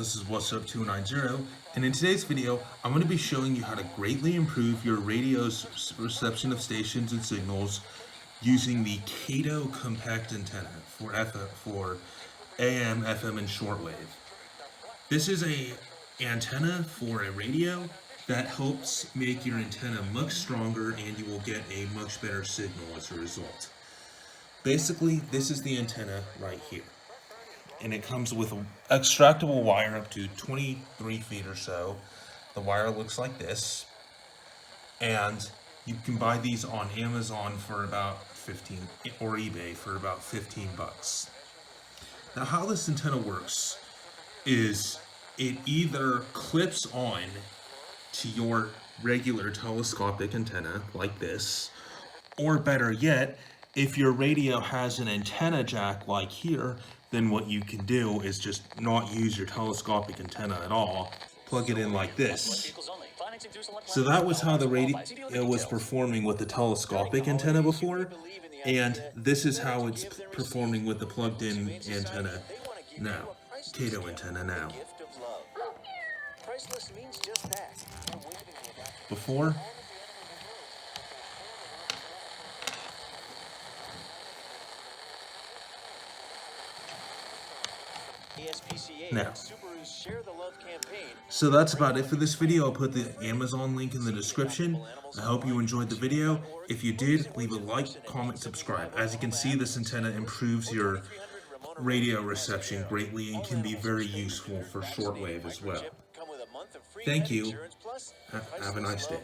this is What's Up 290, and in today's video, I'm going to be showing you how to greatly improve your radio's reception of stations and signals using the Kaito compact antenna for AM, FM, and shortwave. This is an antenna for a radio that helps make your antenna much stronger, and you will get a much better signal as a result. Basically, this is the antenna right here. And it comes with an extractable wire up to 23 feet or so. The wire looks like this. And you can buy these on Amazon for about 15, or eBay for about 15 bucks. Now how this antenna works is it either clips on to your regular telescopic antenna like this, or better yet, if your radio has an antenna jack like here, then what you can do is just not use your telescopic antenna at all, plug it in like this. So that was how the radio was performing with the telescopic antenna before, and this is how it's performing with the plugged in antenna now, Kaito antenna now. Before, now. So that's about it for this video. I'll put the Amazon link in the description. I hope you enjoyed the video. If you did, leave a like, comment, subscribe. As you can see, this antenna improves your radio reception greatly and can be very useful for shortwave as well. Thank you. Have a nice day.